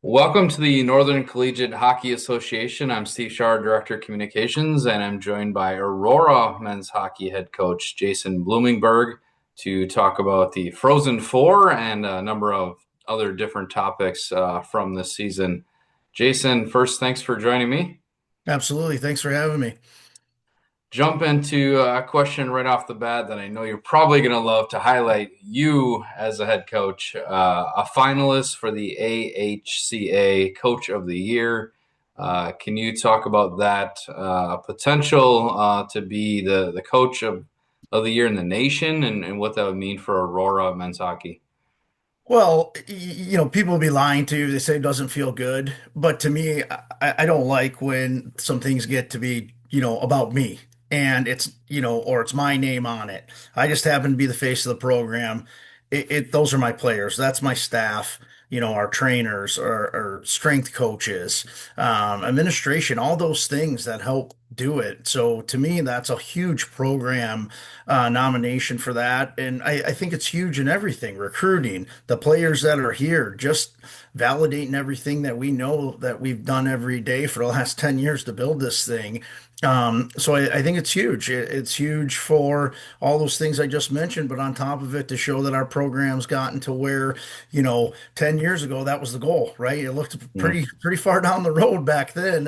Welcome to the Northern Collegiate Hockey Association. I'm Steve Schar, Director of Communications, and I'm joined by Aurora men's hockey head coach Jason Bloomingburg to talk about the Frozen Four and a number of other different topics from this season. Jason, first, thanks for joining me. Absolutely. Thanks for having me. Jump into a question right off the bat that I know you're probably going to love to highlight you as a head coach, a finalist for the AHCA Coach of the Year. Can you talk about that potential to be the coach of the year in the nation and what that would mean for Aurora men's hockey? Well, people will be lying to you. They say it doesn't feel good. But to me, I don't like when some things get to be, about me and or it's my name on it. I just happen to be the face of the program. Those are my players. That's my staff, our trainers, our strength coaches, administration, all those things that help do it. So to me, that's a huge program nomination for that. And I think it's huge in everything, recruiting, the players that are here, just validating everything that we know that we've done every day for the last 10 years to build this thing. So I think it's huge. It's huge for all those things I just mentioned, but on top of it, to show that our program's gotten to where, 10 years ago, that was the goal, right? It looked pretty far down the road back then.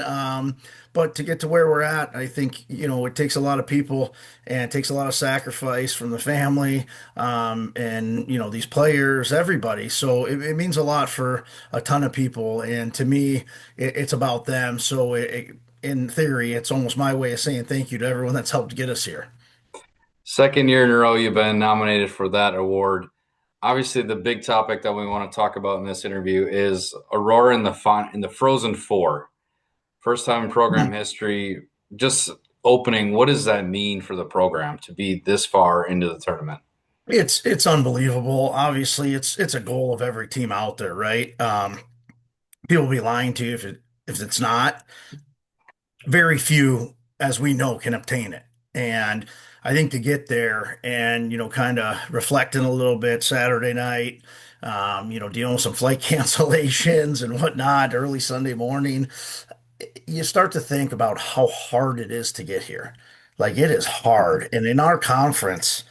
But to get to where we're at, I think, it takes a lot of people and it takes a lot of sacrifice from the family, and, these players, everybody. So it means a lot for a ton of people. And to me, it's about them. So in theory, it's almost my way of saying thank you to everyone that's helped get us here. Second year in a row, you've been nominated for that award. Obviously, the big topic that we want to talk about in this interview is Aurora in the Frozen Four. First time in program history, just opening. What does that mean for the program to be this far into the tournament? It's unbelievable. Obviously, it's a goal of every team out there, right? People will be lying to you if it's not. Very few, as we know, can obtain it. And I think to get there and, kind of reflecting a little bit Saturday night, dealing with some flight cancellations and whatnot early Sunday morning, you start to think about how hard it is to get here. Like it is hard. And in our conference,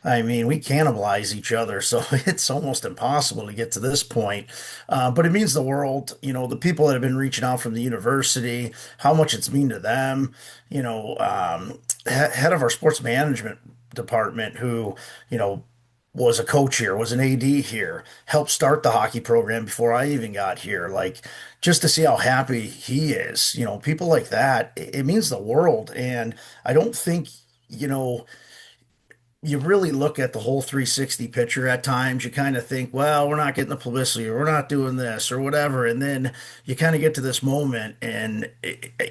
I mean, we cannibalize each other, so it's almost impossible to get to this point. But it means the world, the people that have been reaching out from the university, how much it's mean to them. Head of our sports management department, who, was a coach here, was an AD here, helped start the hockey program before I even got here. Like, just to see how happy he is, people like that, it means the world. And I don't think, you know, you really look at the whole 360 picture at times. You kind of think, well, we're not getting the publicity, or we're not doing this, or whatever. And then you kind of get to this moment and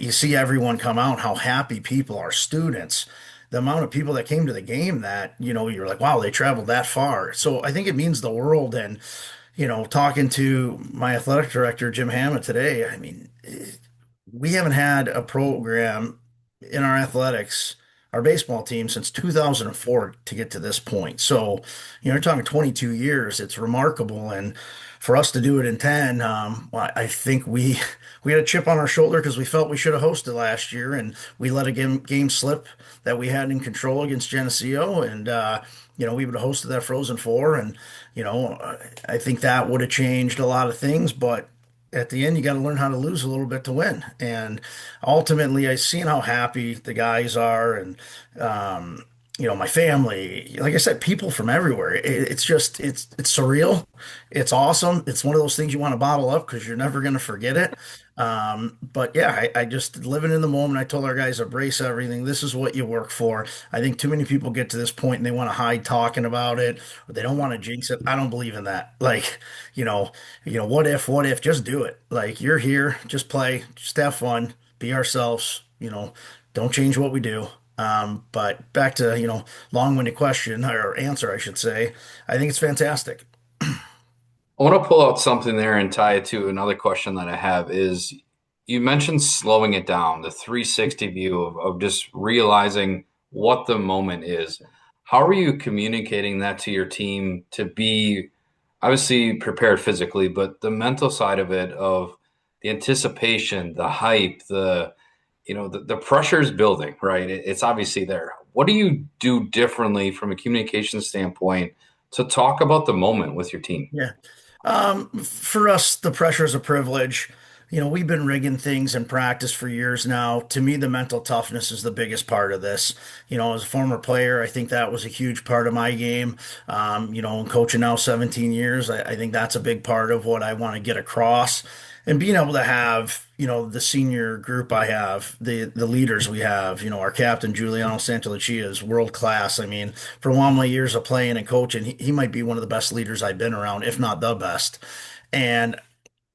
you see everyone come out, how happy people are, students, the amount of people that came to the game that, you're like, wow, they traveled that far. So I think it means the world. And, talking to my athletic director, Jim Hammond, today, I mean, we haven't had a program in our athletics, our baseball team, since 2004 to get to this point. So, you're talking 22 years. It's remarkable. And for us to do it in 10, well, I think we had a chip on our shoulder because we felt we should have hosted last year, and we let a game slip that we had in control against Geneseo. And, we would have hosted that Frozen Four. And, I think that would have changed a lot of things. But at the end, you got to learn how to lose a little bit to win. And ultimately, I seen how happy the guys are, and my family. Like I said, people from everywhere. It's just it's surreal. It's awesome. It's one of those things you want to bottle up because you're never going to forget it. But yeah, I just living in the moment. I told our guys, embrace everything. This is what you work for. I think too many people get to this point and they want to hide talking about it, or they don't want to jinx it. I don't believe in that. Like, what if, just do it. Like, you're here, just play, just have fun, be ourselves, don't change what we do. But back to, long-winded question or answer, I should say. I think it's fantastic. I want to pull out something there and tie it to another question that I have is you mentioned slowing it down, the 360 view of just realizing what the moment is. How are you communicating that to your team to be, obviously prepared physically, but the mental side of it, of the anticipation, the hype, the pressure is building, right? It's obviously there. What do you do differently from a communication standpoint to talk about the moment with your team? Yeah. For us, the pressure is a privilege. We've been rigging things in practice for years now. To me, the mental toughness is the biggest part of this. As a former player, I think that was a huge part of my game. And coaching now 17 years, I think that's a big part of what I want to get across. And being able to have, the senior group I have, the leaders we have, our captain, Giuliano Santalucia, is world class. I mean, for all my years of playing and coaching, he might be one of the best leaders I've been around, if not the best. And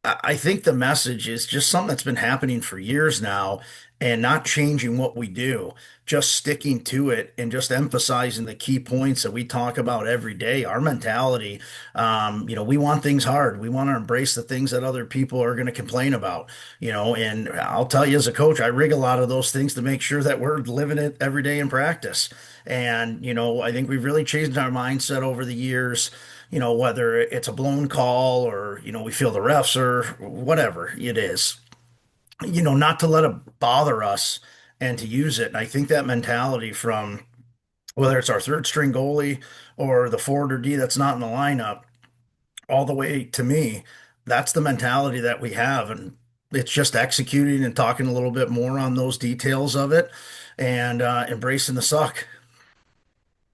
I think the message is just something that's been happening for years now and not changing what we do, just sticking to it and just emphasizing the key points that we talk about every day. Our mentality, we want things hard. We want to embrace the things that other people are going to complain about, and I'll tell you as a coach, I rig a lot of those things to make sure that we're living it every day in practice. And, I think we've really changed our mindset over the years, whether it's a blown call or, we feel the refs or whatever it is, not to let it bother us and to use it. And I think that mentality from whether it's our third string goalie or the forward or D that's not in the lineup, all the way to me, that's the mentality that we have. And it's just executing and talking a little bit more on those details of it and embracing the suck.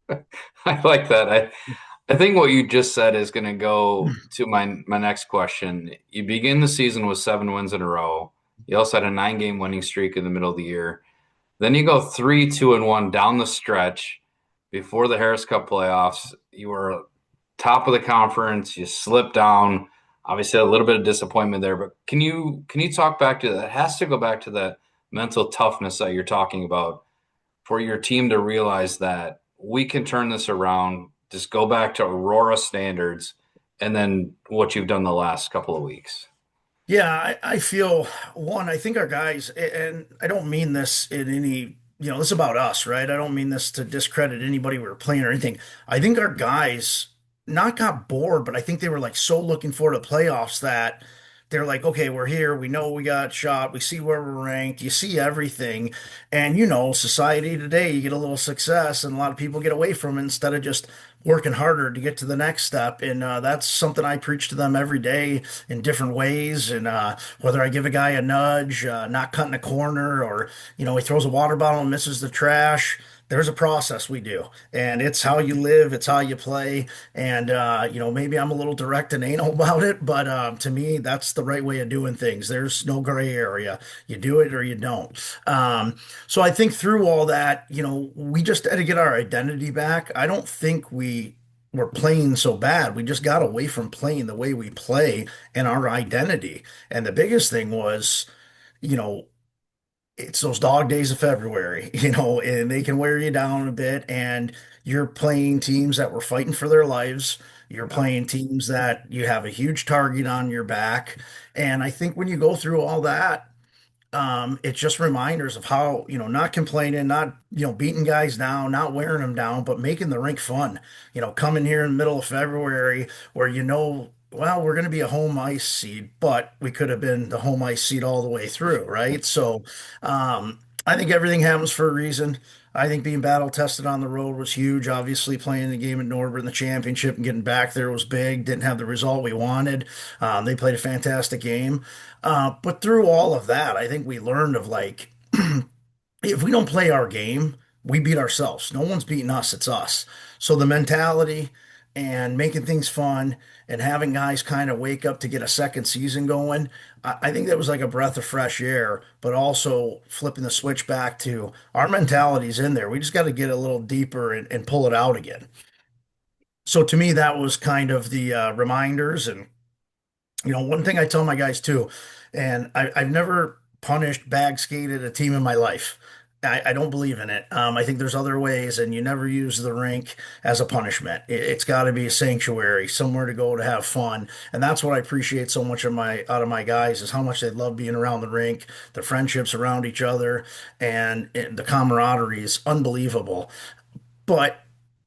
I like that. I think what you just said is going to go to my next question. You begin the season with 7 wins in a row. You also had a 9 game winning streak in the middle of the year. Then you go 3-2-1 down the stretch before the Harris Cup playoffs. You were top of the conference. You slipped down. Obviously, a little bit of disappointment there. But can you talk back to that? It has to go back to that mental toughness that you're talking about for your team to realize that we can turn this around. Just go back to Aurora standards, and then what you've done the last couple of weeks. Yeah, I feel one, I think our guys, and I don't mean this in any, this is about us, right? I don't mean this to discredit anybody we were playing or anything. I think our guys not got bored, but I think they were like so looking forward to playoffs that they're like, okay, we're here. We know we got shot. We see where we're ranked. You see everything. And, society today, you get a little success and a lot of people get away from it instead of just working harder to get to the next step. And that's something I preach to them every day in different ways. And whether I give a guy a nudge, not cutting a corner, or, he throws a water bottle and misses the trash. There's a process we do, and it's how you live, it's how you play. And maybe I'm a little direct and anal about it, but to me, that's the right way of doing things. There's no gray area. You do it or you don't. So I think through all that, we just had to get our identity back. I don't think we were playing so bad. We just got away from playing the way we play and our identity. And the biggest thing was, you know, it's those dog days of February, and they can wear you down a bit. And you're playing teams that were fighting for their lives. You're Yeah. playing teams that you have a huge target on your back. And I think when you go through all that, it's just reminders of how, not complaining, not, beating guys down, not wearing them down, but making the rink fun. Coming here in the middle of February where, well, we're going to be a home ice seed, but we could have been the home ice seed all the way through, right? So, I think everything happens for a reason. I think being battle tested on the road was huge. Obviously, playing the game at Norbert in the championship and getting back there was big. Didn't have the result we wanted. They played a fantastic game. But through all of that, I think we learned of like, if we don't play our game, we beat ourselves. No one's beating us, it's us. So the mentality and making things fun and having guys kind of wake up to get a second season going, I think that was like a breath of fresh air, but also flipping the switch back to our mentality's in there. We just got to get a little deeper and pull it out again. So to me, that was kind of the reminders. And one thing I tell my guys too, and I've never punished bag skated a team in my life. I don't believe in it. I think there's other ways, and you never use the rink as a punishment. It's got to be a sanctuary, somewhere to go to have fun, and that's what I appreciate so much of my out of my guys is how much they love being around the rink, the friendships around each other, and the camaraderie is unbelievable. But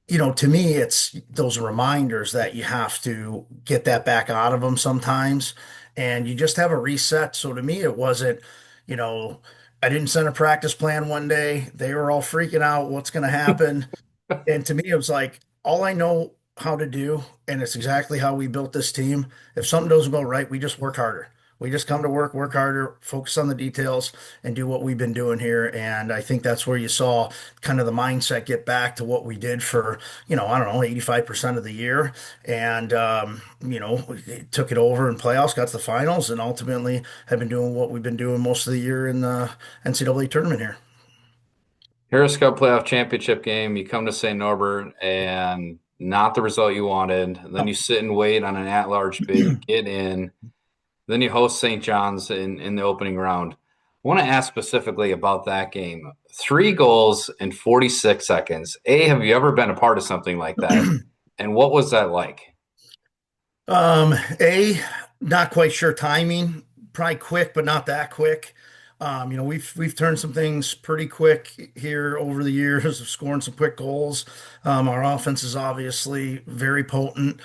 to me, it's those reminders that you have to get that back out of them sometimes. And you just have a reset. So to me, it wasn't, you know, I didn't send a practice plan one day. They were all freaking out. What's going to happen? And to me, it was like all I know how to do, and it's exactly how we built this team. If something doesn't go right, we just work harder. We just come to work harder, focus on the details, and do what we've been doing here. And I think that's where you saw kind of the mindset get back to what we did for, I don't know, 85% of the year. And, we took it over in playoffs, got to the finals, and ultimately have been doing what we've been doing most of the year in the NCAA tournament here. Harris Cup playoff championship game, you come to St. Norbert and not the result you wanted. Then you sit and wait on an at-large bid. You get in. Then you host St. John's in the opening round. I want to ask specifically about that game. 3 goals in 46 seconds. A, have you ever been a part of something like that? And what was that like? Um, A, not quite sure timing. Probably quick, but not that quick. We've turned some things pretty quick here over the years of scoring some quick goals. Our offense is obviously very potent.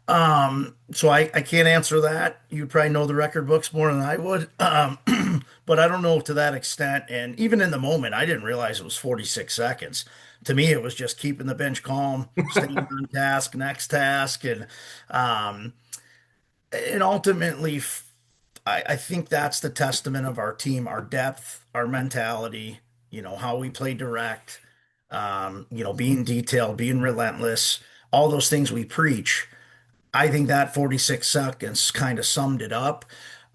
So I can't answer that. You probably know the record books more than I would. But I don't know to that extent. And even in the moment, I didn't realize it was 46 seconds. To me, it was just keeping the bench calm, staying on task, next task, um, and ultimately, I think that's the testament of our team, our depth, our mentality, how we play direct, being detailed, being relentless, all those things we preach. I think that 46 seconds kind of summed it up.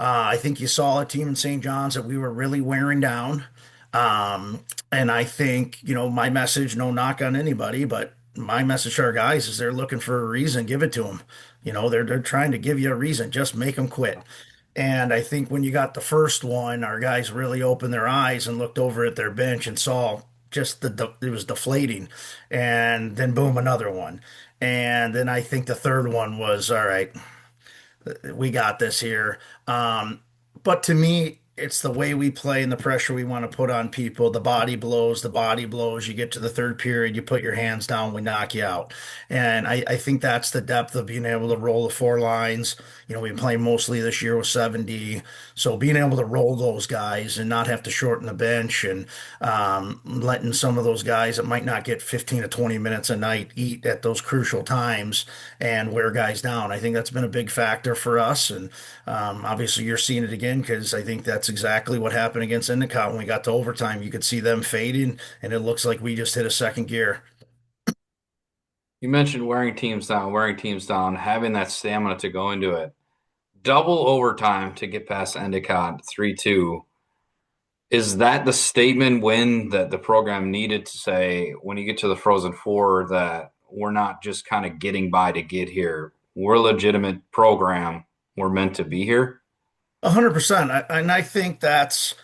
I think you saw a team in St. John's that we were really wearing down. And I think, my message, no knock on anybody, but my message to our guys is they're looking for a reason, give it to them. They're trying to give you a reason, just make them quit. And I think when you got the first one, our guys really opened their eyes and looked over at their bench and saw just it was deflating. And then boom, another one. And then I think the third one was all right, we got this here. But to me, it's the way we play and the pressure we want to put on people. The body blows, the body blows. You get to the third period, you put your hands down, we knock you out. And I think that's the depth of being able to roll the four lines. We've been playing mostly this year with 7D. So being able to roll those guys and not have to shorten the bench and letting some of those guys that might not get 15 to 20 minutes a night eat at those crucial times and wear guys down. I think that's been a big factor for us. And obviously, you're seeing it again because I think that's exactly what happened against Endicott when we got to overtime. You could see them fading, and it looks like we just hit a second gear. You mentioned wearing teams down, having that stamina to go into it. Double overtime to get past Endicott 3-2. Is that the statement win that the program needed to say when you get to the Frozen Four that we're not just kind of getting by to get here? We're a legitimate program. We're meant to be here. 100%. And I think that's,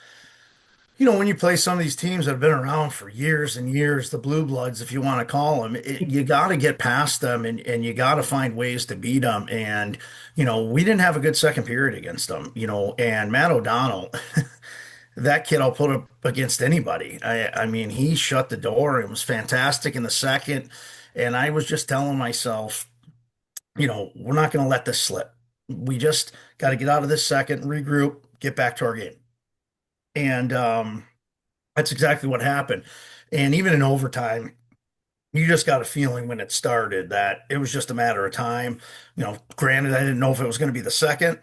when you play some of these teams that have been around for years and years, the blue bloods, if you want to call them, you got to get past them and you got to find ways to beat them. And, we didn't have a good second period against them, and Matt O'Donnell. That kid I'll put up against anybody. I mean, he shut the door. It was fantastic in the second. And I was just telling myself, we're not going to let this slip. We just got to get out of this second, regroup, get back to our game. And that's exactly what happened. And even in overtime, you just got a feeling when it started that it was just a matter of time. Granted, I didn't know if it was going to be the second,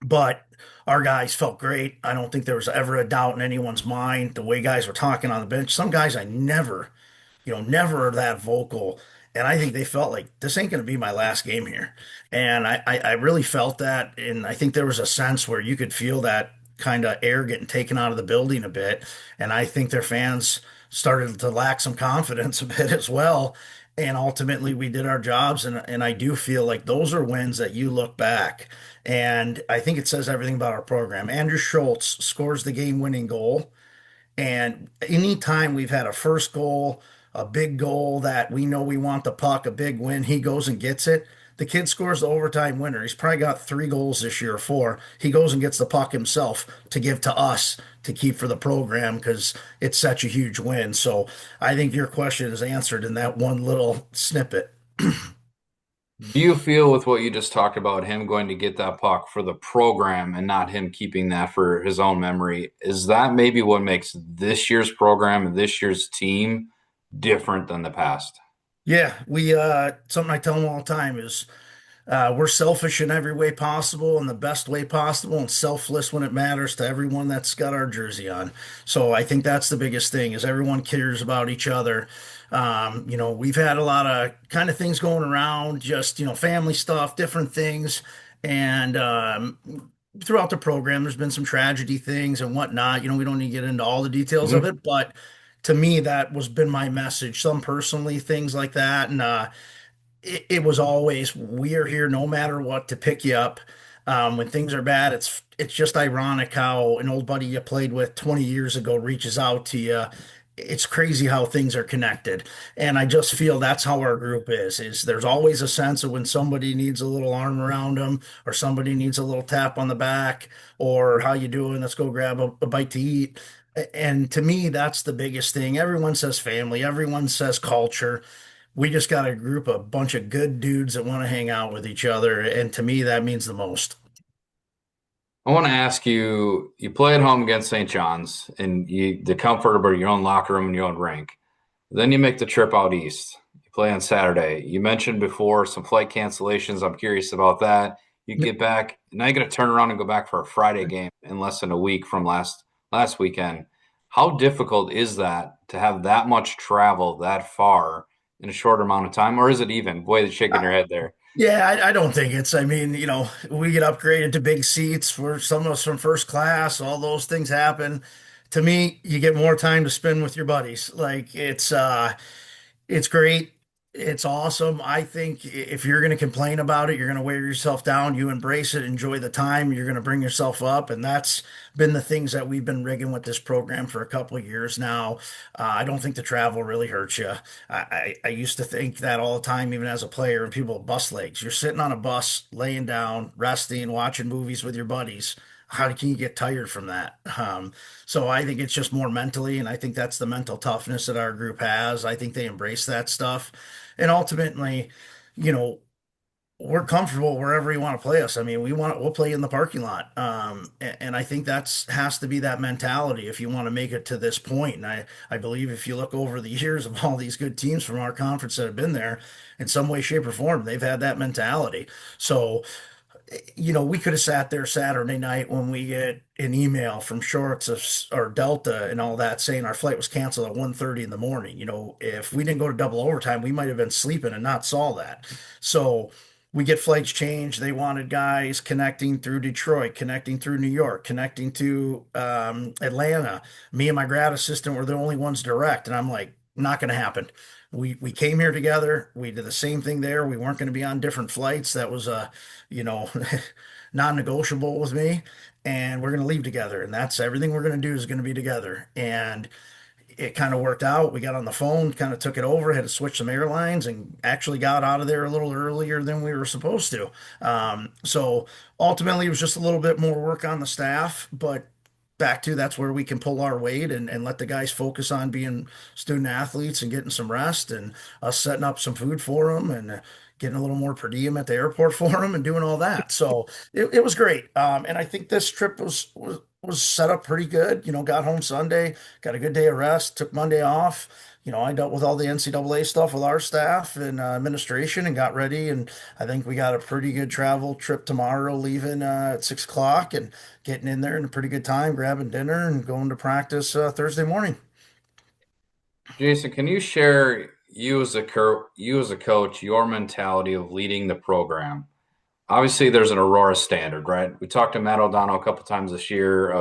but our guys felt great. I don't think there was ever a doubt in anyone's mind the way guys were talking on the bench. Some guys I never that vocal. And I think they felt like this ain't going to be my last game here. And I really felt that. And I think there was a sense where you could feel that kind of air getting taken out of the building a bit. And I think their fans started to lack some confidence a bit as well. And ultimately, we did our jobs. And I do feel like those are wins that you look back. And I think it says everything about our program. Andrew Schultz scores the game winning goal. And anytime we've had a first goal, a big goal that we know we want the puck, a big win, he goes and gets it. The kid scores the overtime winner. He's probably got 3 goals this year, 4. He goes and gets the puck himself to give to us to keep for the program because it's such a huge win. So I think your question is answered in that one little snippet. Do you feel with what you just talked about, him going to get that puck for the program and not him keeping that for his own memory, is that maybe what makes this year's program and this year's team different than the past? Yeah, we something I tell them all the time is we're selfish in every way possible in the best way possible and selfless when it matters to everyone that's got our jersey on. So I think that's the biggest thing is everyone cares about each other. We've had a lot of kind of things going around, just, family stuff, different things. And throughout the program, there's been some tragedy things and whatnot. We don't need to get into all the details of Mhm. it, but to me, that was been my message. Some personally, things like that. And it was always we are here no matter what to pick you up. When things are bad, it's just ironic how an old buddy you played with 20 years ago reaches out to you. It's crazy how things are connected. And I just feel that's how our group is there's always a sense of when somebody needs a little arm around them or somebody needs a little tap on the back or how you doing? Let's go grab a bite to eat. And to me, that's the biggest thing. Everyone says family, everyone says culture. We just got a group, a bunch of good dudes that want to hang out with each other. And to me, that means the most. I want to ask you, you play at home against St. John's and the comfort of your own locker room and your own rink. Then you make the trip out east. You play on Saturday. You mentioned before some flight cancellations. I'm curious about that. You get back. Now you're going to turn around and go back for a Friday game in less than a week from last weekend. How difficult is that to have that much travel that far in a short amount of time, or is it even? Boy, you're shaking your head there. Yeah, I don't think it's, I mean, we get upgraded to big seats for some of us from first class, all those things happen. To me, you get more time to spend with your buddies. Like it's great. It's awesome. I think if you're going to complain about it, you're going to wear yourself down. You embrace it, enjoy the time. You're going to bring yourself up. And that's been the things that we've been rigging with this program for a couple of years now. I don't think the travel really hurts you. I used to think that all the time, even as a player, and people with bus legs. You're sitting on a bus, laying down, resting, watching movies with your buddies. How can you get tired from that? So I think it's just more mentally, and I think that's the mental toughness that our group has. I think they embrace that stuff. And ultimately, you know, we're comfortable wherever you want to play us. I mean, we'll play in the parking lot. And I think that's has to be that mentality if you want to make it to this point. And I believe if you look over the years of all these good teams from our conference that have been there in some way, shape, or form, they've had that mentality. So we could have sat there Saturday night when we get an email from Shorts or Delta and all that saying our flight was canceled at 1:30 in the morning. If we didn't go to double overtime, we might have been sleeping and not saw that. So we get flights changed. They wanted guys connecting through Detroit, connecting through New York, connecting to Atlanta. Me and my grad assistant were the only ones direct, and I'm like, not going to happen. We came here together. We did the same thing there. We weren't going to be on different flights. That was you know, non-negotiable with me. And we're going to leave together. And that's everything we're going to do is going to be together. And it kind of worked out. We got on the phone, kind of took it over, had to switch some airlines, and actually got out of there a little earlier than we were supposed to. So ultimately, it was just a little bit more work on the staff, but back to that's where we can pull our weight and let the guys focus on being student athletes and getting some rest and us setting up some food for them and getting a little more per diem at the airport for them and doing all that. So it was great. And I think this trip was set up pretty good. Got home Sunday, got a good day of rest, took Monday off. I dealt with all the NCAA stuff with our staff and administration and got ready. And I think we got a pretty good travel trip tomorrow, leaving at 6 o'clock and getting in there in a pretty good time, grabbing dinner and going to practice Thursday morning. Jason, can you share you as a coach, your mentality of leading the program? Obviously, there's an Aurora standard, right? We talked to Matt O'Donnell a couple times this year,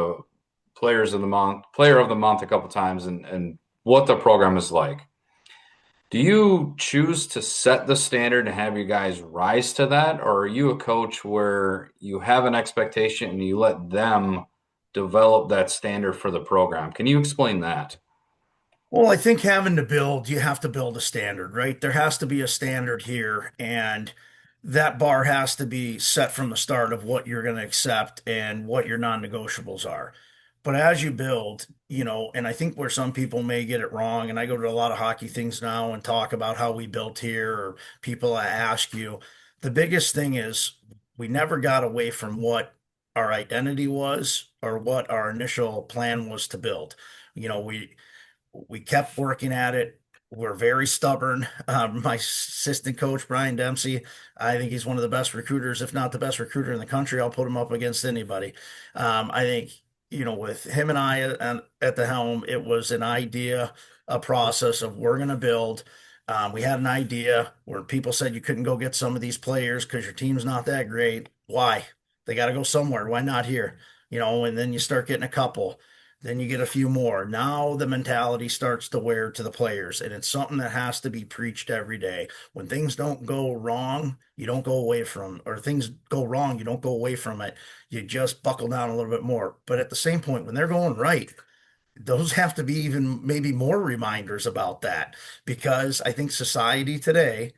player of the month a couple times, and what the program is like. Do you choose to set the standard and have you guys rise to that, or are you a coach where you have an expectation and you let them develop that standard for the program? Can you explain that? Well, I think having to build, you have to build a standard, right? There has to be a standard here. And that bar has to be set from the start of what you're going to accept and what your non-negotiables are. But as you build, and I think where some people may get it wrong, and I go to a lot of hockey things now and talk about how we built here, or people ask you, the biggest thing is we never got away from what our identity was or what our initial plan was to build. You know, we kept working at it. We're very stubborn. My assistant coach, Brian Dempsey, I think he's one of the best recruiters, if not the best recruiter in the country. I'll put him up against anybody. I think, with him and I at the helm, it was an idea, a process of we're going to build. We had an idea where people said you couldn't go get some of these players because your team's not that great. Why? They got to go somewhere. Why not here? And then you start getting a couple. Then you get a few more. Now the mentality starts to wear to the players, and it's something that has to be preached every day. When things don't go wrong, you don't go away from, or things go wrong, you don't go away from it. You just buckle down a little bit more. But at the same point, when they're going right, those have to be even maybe more reminders about that, because I think society today,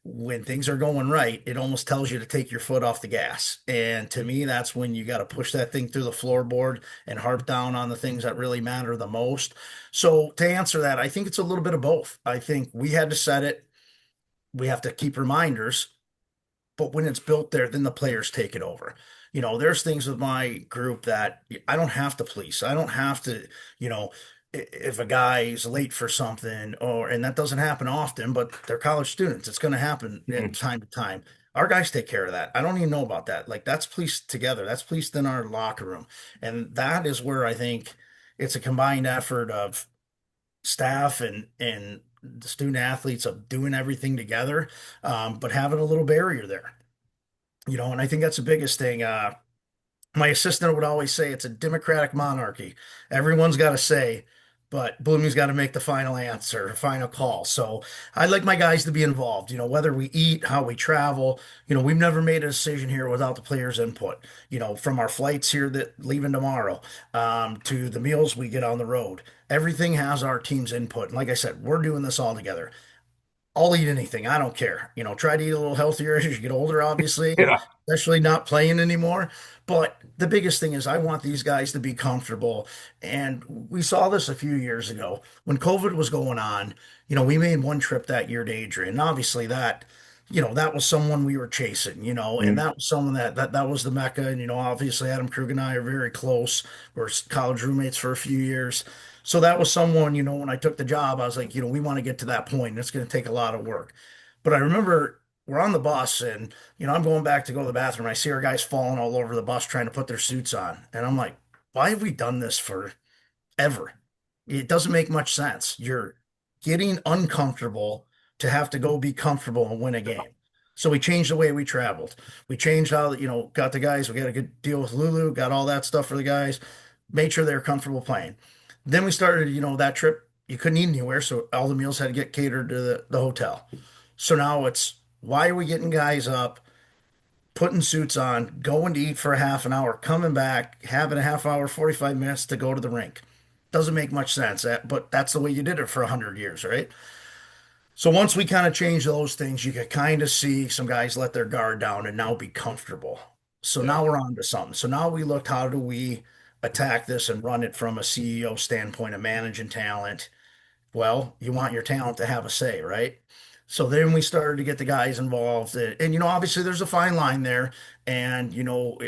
when things are going right, it almost tells you to take your foot off the gas. And to me, that's when you got to push that thing through the floorboard and harp down on the things that really matter the most. So to answer that, I think it's a little bit of both. I think we had to set it. We have to keep reminders, but when it's built there, then the players take it over. There's things with my group that I don't have to police. I don't have to, you know, if a guy is late for something, and that doesn't happen often, but they're college students. It's going to happen at Mm. time to time. Our guys take care of that. I don't even know about that. Like, that's policed together. That's policed in our locker room. And that is where I think it's a combined effort of staff and the student athletes of doing everything together, but having a little barrier there. And I think that's the biggest thing. My assistant would always say it's a democratic monarchy. Everyone's got a say, but Blooming's got to make the final answer, final call. So I'd like my guys to be involved, whether we eat, how we travel. We've never made a decision here without the players' input, from our flights here that leaving tomorrow, to the meals we get on the road. Everything has our team's input. And like I said, we're doing this all together. I'll eat anything. I don't care. Try to eat a little healthier as you get older, obviously, Yeah. especially not playing anymore. But the biggest thing is I want these guys to be comfortable. And we saw this a few years ago when COVID was going on. We made one trip that year to Adrian. And obviously that was someone we were chasing, and Mm. that was someone that was the Mecca. And, obviously Adam Krug and I are very close. We're college roommates for a few years. So that was someone, when I took the job, I was like, we want to get to that point, and it's going to take a lot of work. But I remember we're on the bus, and, I'm going back to go to the bathroom. I see our guys falling all over the bus trying to put their suits on. And I'm like, why have we done this for ever? It doesn't make much sense. You're getting uncomfortable to have to go be comfortable and win a game. So we changed the way we traveled. We changed how, got the guys, we got a good deal with Lulu, got all that stuff for the guys, made sure they were comfortable playing. Then we started, that trip, you couldn't eat anywhere, so all the meals had to get catered to the hotel. So now it's, why are we getting guys up, putting suits on, going to eat for a half an hour, coming back, having a half hour, 45 minutes to go to the rink? Doesn't make much sense, but that's the way you did it for 100 years, right? So once we kind of changed those things, you could kind of see some guys let their guard down and now be comfortable. So Yeah. now we're on to something. So now we looked, how do we attack this and run it from a CEO standpoint of managing talent? Well, you want your talent to have a say, right? So then we started to get the guys involved. And, obviously there's a fine line there. And,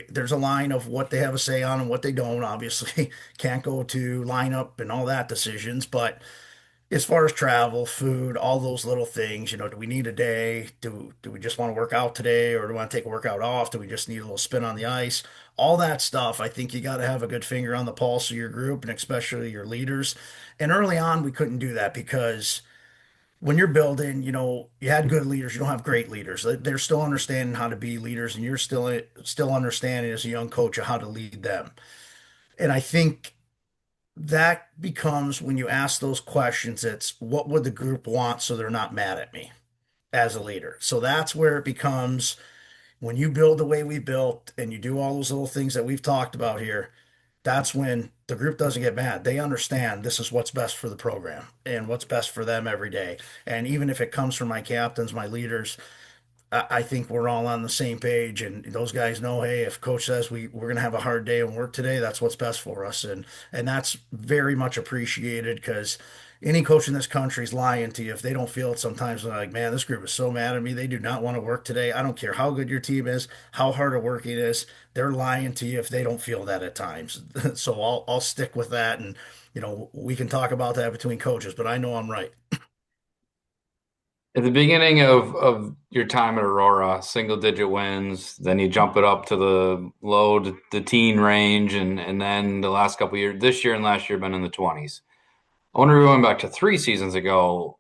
there's a line of what they have a say on and what they don't. Obviously, can't go to lineup and all that decisions. But as far as travel, food, all those little things, do we need a day? Do we just want to work out today, or do we want to take a workout off? Do we just need a little spin on the ice? All that stuff. I think you got to have a good finger on the pulse of your group and especially your leaders. And early on, we couldn't do that because when you're building, you had good leaders, you don't have great leaders. They're still understanding how to be leaders, and you're still understanding as a young coach of how to lead them. And I think that becomes, when you ask those questions, it's what would the group want so they're not mad at me as a leader. So that's where it becomes, when you build the way we built and you do all those little things that we've talked about here, that's when the group doesn't get mad. They understand this is what's best for the program and what's best for them every day. And even if it comes from my captains, my leaders, I think we're all on the same page, and those guys know, hey, if coach says we're going to have a hard day and work today, that's what's best for us, and that's very much appreciated because any coach in this country is lying to you if they don't feel it. Sometimes they're like, man, this group is so mad at me. They do not want to work today. I don't care how good your team is, how hard a work it is. They're lying to you if they don't feel that at times. So I'll stick with that, and we can talk about that between coaches, but I know I'm right. At the beginning of your time at Aurora, single digit wins, then you jump it up to the low to the teen range, and then the last couple of years, this year and last year, been in the 20s. I wonder, going back to 3 seasons ago,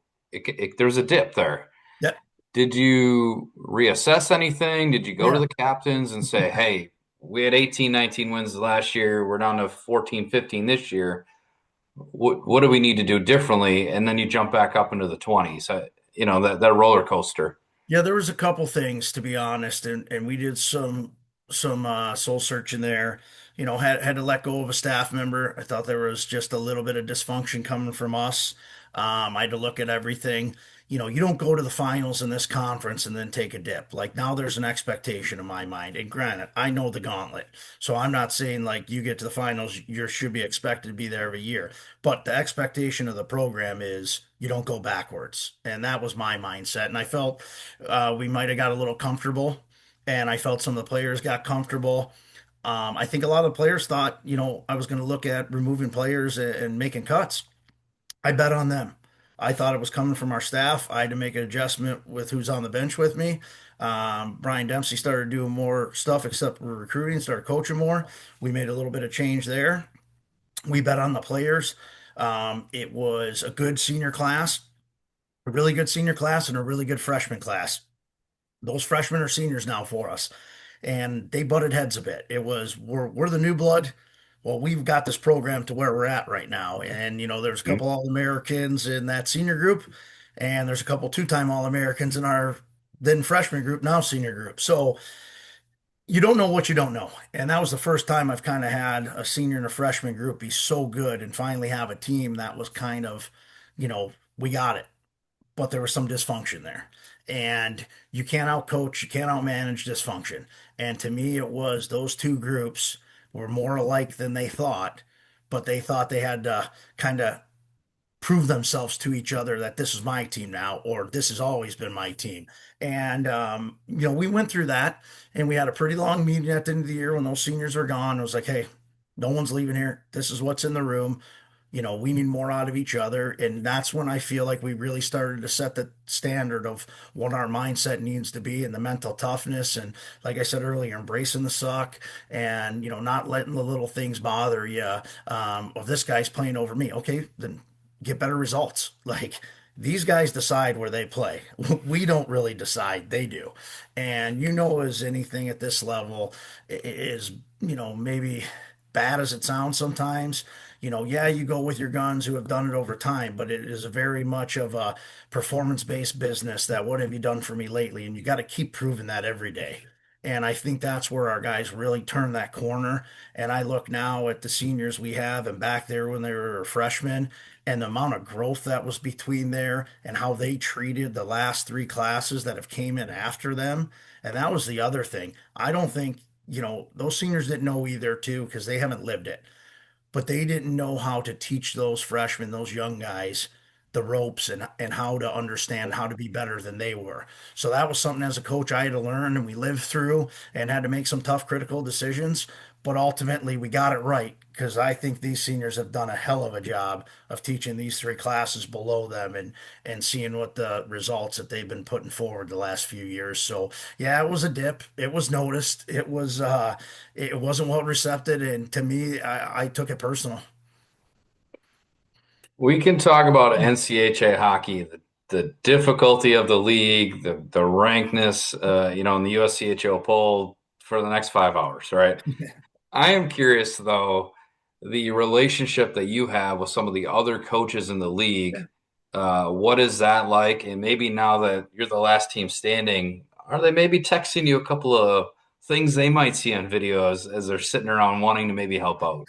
there's a dip there. Yeah. Did you reassess anything? Did you go to Yeah. the captains and say, hey, we had 18, 19 wins last year. We're down to 14, 15 this year. What do we need to do differently? And then you jump back up into the 20s. That roller coaster. Yeah, there was a couple things to be honest, and we did some soul searching there. Had to let go of a staff member. I thought there was just a little bit of dysfunction coming from us. I had to look at everything. You don't go to the finals in this conference and then take a dip. Like now there's an expectation in my mind. And granted, I know the gauntlet. So I'm not saying like you get to the finals, you should be expected to be there every year. But the expectation of the program is you don't go backwards. And that was my mindset. And I felt we might have got a little comfortable, and I felt some of the players got comfortable. I think a lot of the players thought, I was going to look at removing players and making cuts. I bet on them. I thought it was coming from our staff. I had to make an adjustment with who's on the bench with me. Brian Dempsey started doing more stuff except for recruiting, started coaching more. We made a little bit of change there. We bet on the players. It was a good senior class, a really good senior class, and a really good freshman class. Those freshmen are seniors now for us, and they butted heads a bit. It was we're the new blood. Well, we've got this program to where we're at right now, and there's a couple All-Americans in that senior group, and there's a couple two-time All-Americans in our then freshman group, now senior group. So you don't know what you don't know, and that was the first time I've kind of had a senior and a freshman group be so good and finally have a team that was kind of, we got it, but there was some dysfunction there. And you can't outcoach, you can't outmanage dysfunction. And to me, it was those two groups were more alike than they thought, but they thought they had to kind of prove themselves to each other that this is my team now, or this has always been my team. And, we went through that and we had a pretty long meeting at the end of the year when those seniors were gone. It was like, hey, no one's leaving here. This is what's in the room. We need more out of each other. And that's when I feel like we really started to set the standard of what our mindset needs to be and the mental toughness. And like I said earlier, embracing the suck and, not letting the little things bother you. Of this guy's playing over me. Okay, then get better results. Like these guys decide where they play. We don't really decide, they do. And as anything at this level is, maybe bad as it sounds sometimes, yeah, you go with your guns who have done it over time, but it is a very much of a performance-based business that what have you done for me lately? And you got to keep proving that every day. And I think that's where our guys really turn that corner. And I look now at the seniors we have and back there when they were freshmen and the amount of growth that was between there and how they treated the last three classes that have came in after them. And that was the other thing. I don't think, those seniors didn't know either too, because they haven't lived it, but they didn't know how to teach those freshmen, those young guys, the ropes and how to understand how to be better than they were. So that was something as a coach I had to learn and we lived through and had to make some tough critical decisions. But ultimately we got it right because I think these seniors have done a hell of a job of teaching these three classes below them and seeing what the results that they've been putting forward the last few years. So yeah, it was a dip. It was noticed. It wasn't well received, and to me, I took it personal. We can talk about NCHA hockey, the difficulty of the league, the rankness, in the USCHO poll for the next 5 hours, right? I am curious, though, the relationship that you have with some of the other coaches in the league. What is that like? And maybe now that you're the last team standing, are they maybe texting you a couple of things they might see on videos as they're sitting around wanting to maybe help out?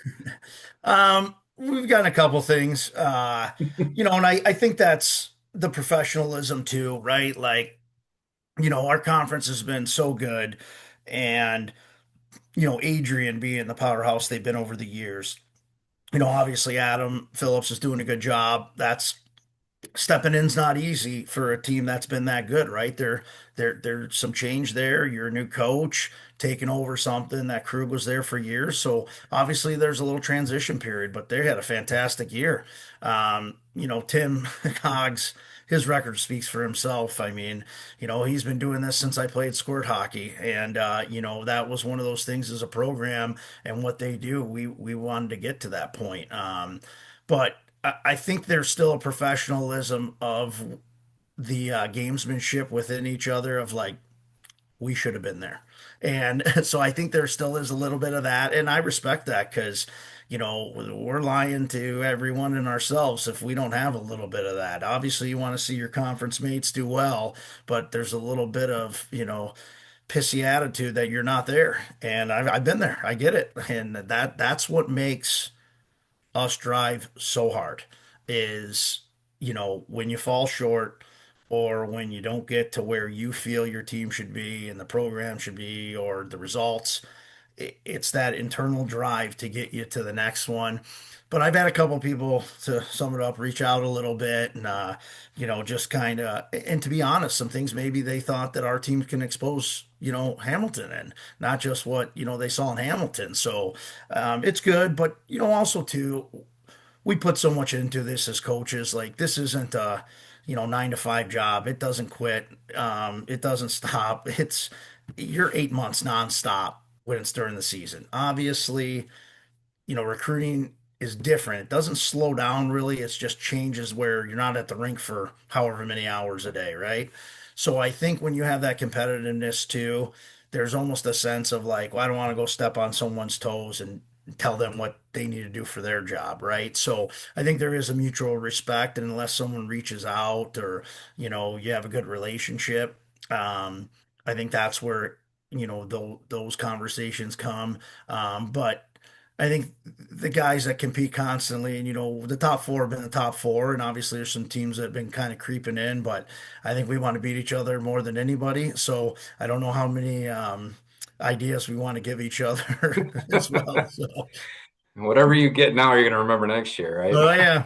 We've gotten a couple things, and I think that's the professionalism too, right? Like our conference has been so good. And, Adrian being the powerhouse they've been over the years. Obviously Adam Phillips is doing a good job. That's stepping in's not easy for a team that's been that good, right? There's some change there. You're a new coach taking over something that Krug was there for years. So obviously there's a little transition period, but they had a fantastic year. Tim Coggs, his record speaks for himself. I mean, he's been doing this since I played squirt hockey. And that was one of those things as a program and what they do. We wanted to get to that point. But I think there's still a professionalism of the gamesmanship within each other of like, we should have been there. And so I think there still is a little bit of that. And I respect that because, we're lying to everyone and ourselves if we don't have a little bit of that. Obviously, you want to see your conference mates do well, but there's a little bit of, pissy attitude that you're not there. And I've been there. I get it. And that's what makes us drive so hard is, when you fall short or when you don't get to where you feel your team should be and the program should be or the results, it's that internal drive to get you to the next one. But I've had a couple people, to sum it up, reach out a little bit and, just kind of, and to be honest, some things maybe they thought that our team can expose, Hamilton and not just what, they saw in Hamilton. So it's good. But, also too, we put so much into this as coaches. Like this isn't a, 9 to 5 job. It doesn't quit. It doesn't stop. You're 8 months nonstop when it's during the season. Obviously, recruiting is different. It doesn't slow down really. It's just changes where you're not at the rink for however many hours a day, right? So I think when you have that competitiveness too, there's almost a sense of like, well, I don't want to go step on someone's toes and tell them what they need to do for their job, right? So I think there is a mutual respect, and unless someone reaches out or, you have a good relationship, I think that's where, those conversations come. But I think the guys that compete constantly, and the top four have been the top four, and obviously there's some teams that have been kind of creeping in, but I think we want to beat each other more than anybody. So I don't know how many ideas we want to give each other as well. So, Whatever you get now, you're going to remember next year, right? oh yeah,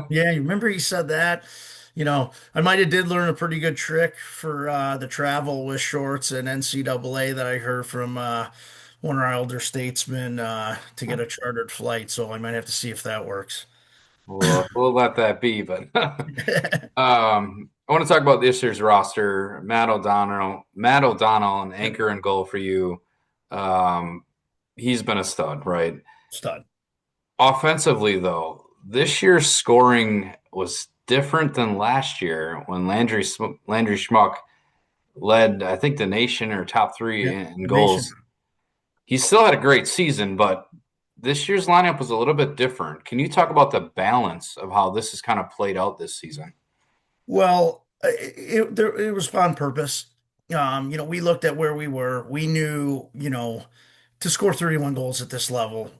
yeah. You remember he said that? I might have did learn a pretty good trick for the travel with shorts and NCAA that I heard from one of our elder statesmen to get a chartered flight. So I might have to see if that works. We'll let that be. But I want to talk about this year's roster. Matt O'Donnell, an anchor and goal for you. Um, he's been a stud, right? Stud. Offensively, though, this year's scoring was different than last year when Landry Schmuck led, I think, the nation or top three Yeah, in the nation. goals. He still had a great season, but this year's lineup was a little bit different. Can you talk about the balance of how this has kind of played out this season? Well, it was on purpose. We looked at where we were. We knew, to score 31 goals at this level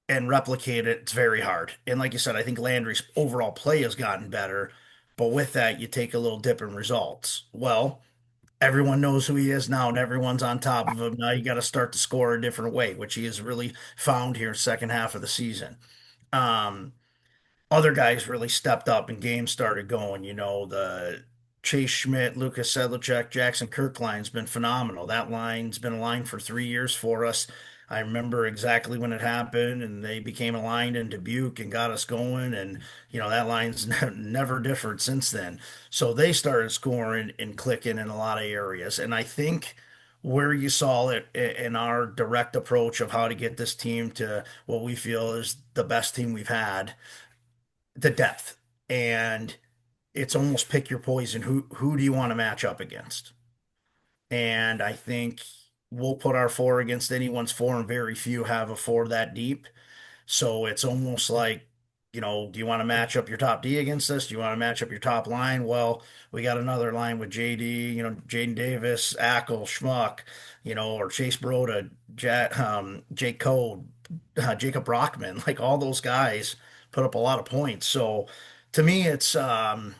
and replicate it, it's very hard. And like you said, I think Landry's overall play has gotten better. But with that, you take a little dip in results. Well, everyone knows who he is now, and everyone's on top of him. Now you got to start to score a different way, which he has really found here second half of the season. Um, Other guys really stepped up and games started going. The Chase Schmidt, Lucas Sedlacek, Jackson Kirkline's been phenomenal. That line's been a line for 3 years for us. I remember exactly when it happened, and they became aligned in Dubuque and got us going. And that line's never differed since then. So they started scoring and clicking in a lot of areas. And I think where you saw it in our direct approach of how to get this team to what we feel is the best team we've had, the depth, and it's almost pick your poison. Who do you want to match up against? And I think we'll put our four against anyone's four, and very few have a four that deep. So it's almost like, do you want to match up your top D against us? Do you want to match up your top line? Well, we got another line with JD, Jaden Davis, Ackle, Schmuck, or Chase Broda, Jake Code, Jacob Brockman, like all those guys put up a lot of points. So to me, it's a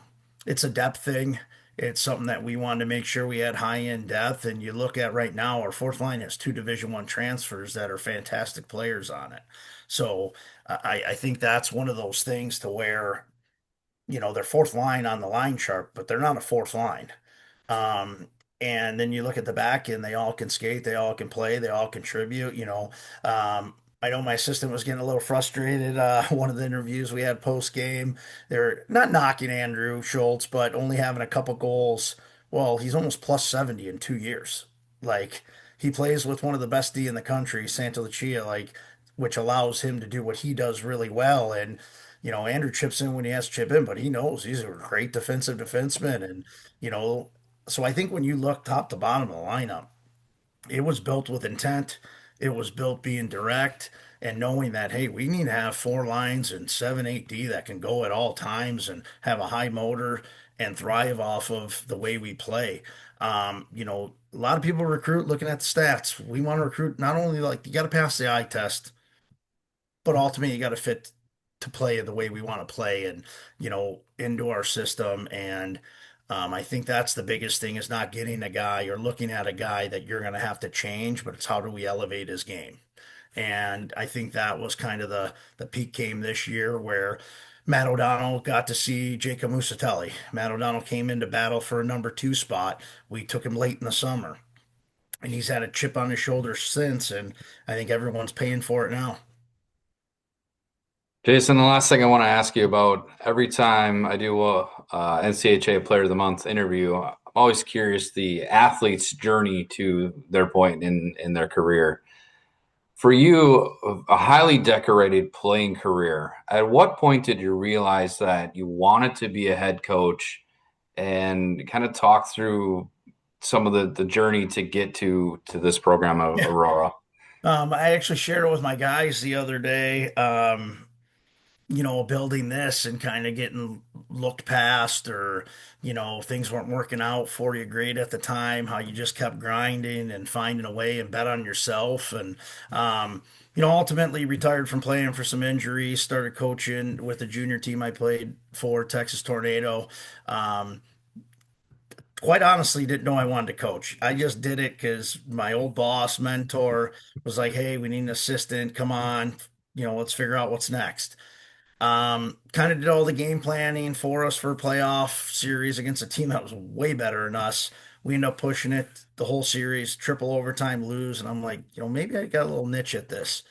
depth thing. It's something that we wanted to make sure we had high end depth. And you look at right now, our fourth line has two Division I transfers that are fantastic players on it. So I think that's one of those things to where, they're fourth line on the line chart, but they're not a fourth line. Um, and then you look at the back end, they all can skate, they all can play, they all contribute. I know my assistant was getting a little frustrated. One of the interviews we had post game, they're not knocking Andrew Schultz, but only having a couple goals. Well, he's almost plus 70 in 2 years. Like he plays with one of the best D in the country, Santa Lucia, like which allows him to do what he does really well. And Andrew chips in when he has to chip in, but he knows he's a great defensive defenseman. And you know, so I think when you look top to bottom of the lineup, it was built with intent. It was built being direct and knowing that, hey, we need to have four lines and 7, 8D that can go at all times and have a high motor and thrive off of the way we play. A lot of people recruit looking at the stats. We want to recruit not only like you got to pass the eye test, but ultimately you got to fit to play the way we want to play and into our system. And I think that's the biggest thing is not getting a guy or looking at a guy that you're going to have to change, but it's how do we elevate his game. And I think that was kind of the peak game this year where Matt O'Donnell got to see Jacob Musatelli. Matt O'Donnell came into battle for a number two spot. We took him late in the summer, and he's had a chip on his shoulder since, and I think everyone's paying for it now. Jason, the last thing I want to ask you about, every time I do a NCHA Player of the Month interview, I'm always curious the athlete's journey to their point in their career. For you, a highly decorated playing career, at what point did you realize that you wanted to be a head coach and kind of talk through some of the journey to get to this program of Yeah. Aurora? I actually shared it with my guys the other day. Building this and kind of getting looked past or, things weren't working out for you great at the time, how you just kept grinding and finding a way and bet on yourself. And, ultimately retired from playing for some injuries, started coaching with the junior team I played for, Texas Tornado. Um, quite honestly, didn't know I wanted to coach. I just did it because my old boss, mentor, was like, hey, we need an assistant. Come on, let's figure out what's next. Kind of did all the game planning for us for a playoff series against a team that was way better than us. We ended up pushing it the whole series, triple overtime lose, and I'm like, maybe I got a little niche at this.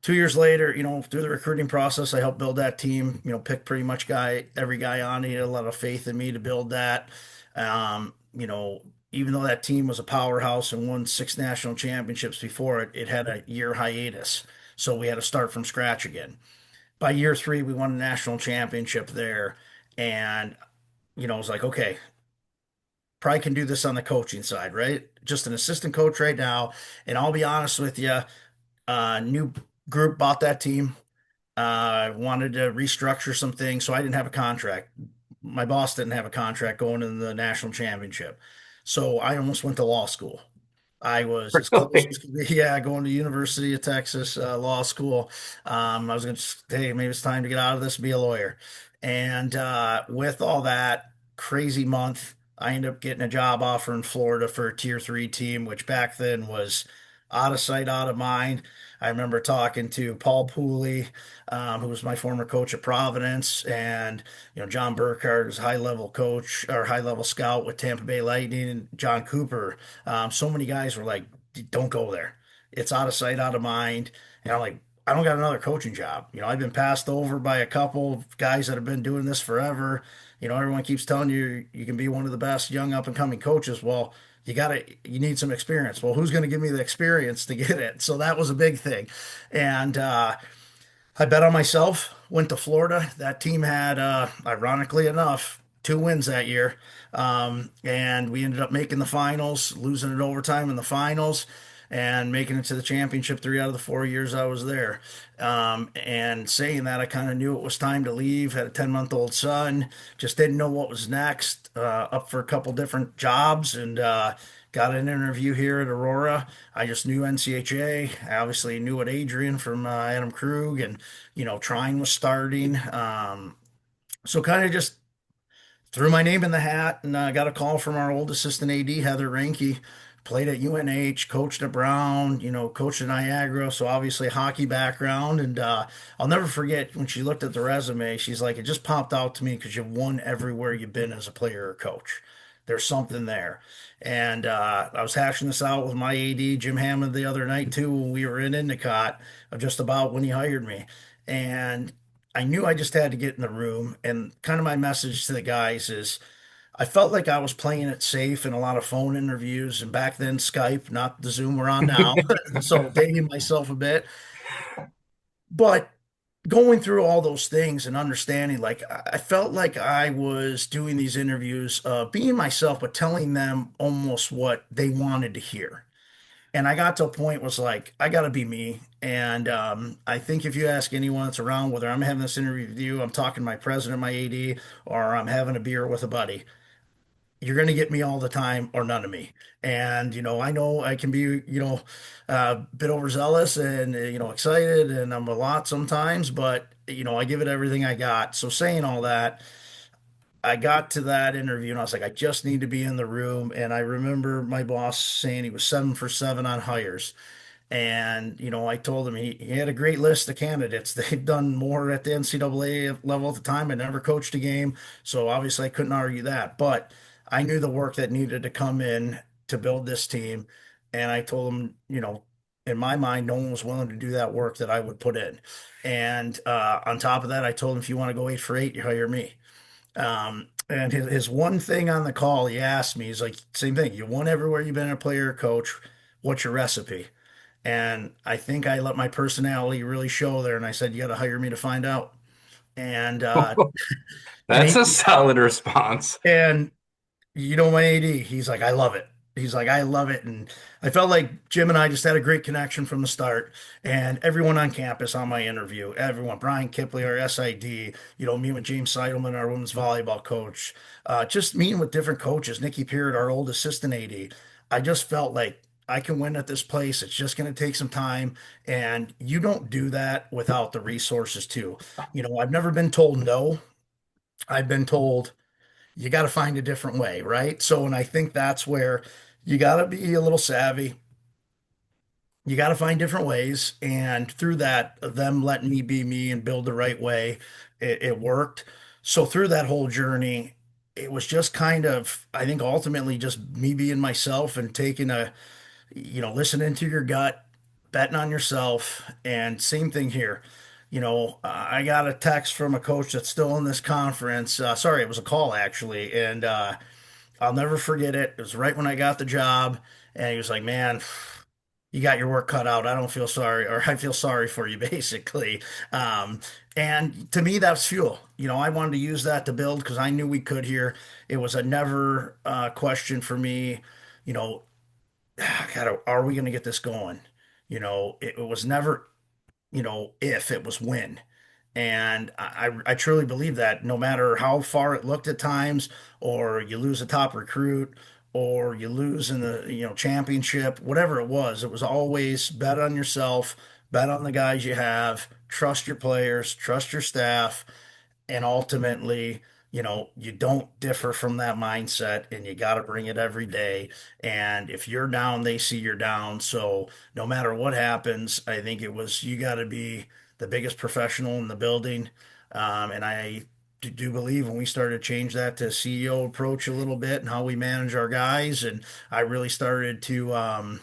2 years later, through the recruiting process, I helped build that team. Pick pretty much every guy on. He had a lot of faith in me to build that. Even though that team was a powerhouse and won 6 national championships before it, it had a year hiatus, so we had to start from scratch again. By year three, we won a national championship there. And, it was like, okay, probably can do this on the coaching side, right? Just an assistant coach right now. And I'll be honest with you, new group bought that team. Wanted to restructure some things, so I didn't have a contract. My boss didn't have a contract going to the national championship. So I almost went to law school. I was as close Really? as could be. Yeah, going to University of Texas Law School. I was going to say maybe it's time to get out of this and be a lawyer. And with all that crazy month, I ended up getting a job offer in Florida for a tier three team, which back then was out of sight, out of mind. I remember talking to Paul Pooley, who was my former coach at Providence, and John Burkhardt was high level coach or high level scout with Tampa Bay Lightning, and John Cooper. So many guys were like, "Don't go there. It's out of sight, out of mind." And I'm like, "I don't got another coaching job. I've been passed over by a couple of guys that have been doing this forever. Everyone keeps telling you you can be one of the best young up and coming coaches. Well, you need some experience. Well, who's going to give me the experience to get it?" So that was a big thing. And I bet on myself, went to Florida. That team had, ironically enough, 2 wins that year. And we ended up making the finals, losing it overtime in the finals, and making it to the championship 3 out of the 4 years I was there. And saying that, I kind of knew it was time to leave. Had a 10-month-old son, just didn't know what was next. Up for a couple different jobs and got an interview here at Aurora. I just knew NCHA. I obviously knew what Adrian from Adam Krug and Trine was starting. So kind of just threw my name in the hat and got a call from our old assistant AD, Heather Ranke. Played at UNH, coached at Brown, coached at Niagara, so obviously hockey background. And I'll never forget when she looked at the resume, she's like, it just popped out to me because you've won everywhere you've been as a player or coach. There's something there. And I was hashing this out with my AD, Jim Hammond, the other night too, when we were in Endicott, of just about when he hired me. And I knew I just had to get in the room. And kind of my message to the guys is I felt like I was playing it safe in a lot of phone interviews. And back then, Skype, not the Zoom we're on now. So dating myself a bit. But going through all those things and understanding, like, I felt like I was doing these interviews, being myself, but telling them almost what they wanted to hear. And I got to a point was like, I got to be me. And I think if you ask anyone that's around, whether I'm having this interview with you, I'm talking to my president, my AD, or I'm having a beer with a buddy, you're going to get me all the time or none of me. And, I know I can be, a bit overzealous and, excited and I'm a lot sometimes, but, I give it everything I got. So saying all that, I got to that interview and I was like, I just need to be in the room. And I remember my boss saying he was 7 for 7 on hires. And, I told him he had a great list of candidates. They've done more at the NCAA level at the time. I never coached a game. So obviously I couldn't argue that. But I knew the work that needed to come in to build this team. And I told him, in my mind, no one was willing to do that work that I would put in. And on top of that, I told him, if you want to go 8 for 8, you hire me. And his one thing on the call, he asked me, he's like, same thing. You won everywhere you've been a player or coach. What's your recipe? And I think I let my personality really show there. And I said, you got to hire me to find out. And and That's a he solid response. and my AD, he's like, I love it. He's like, I love it. And I felt like Jim and I just had a great connection from the start. And everyone on campus on my interview, everyone, Brian Kipley, our SID, me with James Seidelman, our women's volleyball coach, just meeting with different coaches, Nikki Peart, our old assistant AD. I just felt like I can win at this place. It's just going to take some time. And you don't do that without the resources too. I've never been told no. I've been told, you got to find a different way, right? So, and I think that's where you got to be a little savvy. You got to find different ways. And through that, them letting me be me and build the right way, it worked. So, through that whole journey, it was just kind of, I think ultimately just me being myself and taking listening to your gut, betting on yourself. And same thing here. I got a text from a coach that's still in this conference. Sorry, it was a call actually. And I'll never forget it. It was right when I got the job, and he was like, "Man, you got your work cut out. I don't feel sorry, or I feel sorry for you, basically." Um, and to me, that's fuel. I wanted to use that to build because I knew we could here. It was a never question for me. You know, God, are we going to get this going? It was never, if, it was when. And I truly believe that no matter how far it looked at times, or you lose a top recruit, or you lose in the championship, whatever it was always bet on yourself, bet on the guys you have, trust your players, trust your staff, and ultimately, you don't differ from that mindset and you got to bring it every day. And if you're down, they see you're down. So no matter what happens, I think it was, you got to be the biggest professional in the building. And I do believe when we started to change that to CEO approach a little bit and how we manage our guys, and I really started to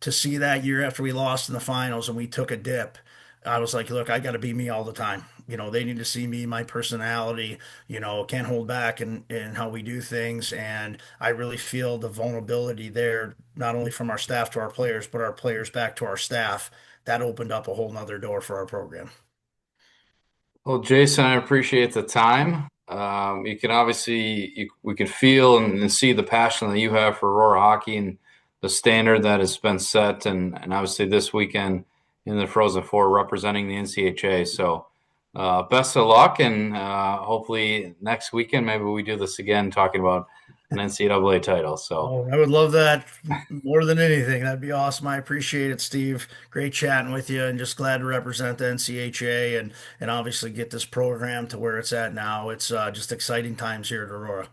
see that year after we lost in the finals and we took a dip. I was like, look, I got to be me all the time. They need to see me, my personality, can't hold back in how we do things. And I really feel the vulnerability there, not only from our staff to our players, but our players back to our staff. That opened up a whole nother door for our program. Well, Jason, I appreciate the time. You can obviously we can feel and see the passion that you have for Aurora hockey and the standard that has been set, and obviously this weekend in the Frozen Four representing the NCHA. So, best of luck, and hopefully next weekend maybe we do this again, talking about an NCAA title. So Oh, I would love that more than anything. That'd be awesome. I appreciate it, Steve. Great chatting with you, and just glad to represent the NCHA and obviously get this program to where it's at now. It's just exciting times here at Aurora.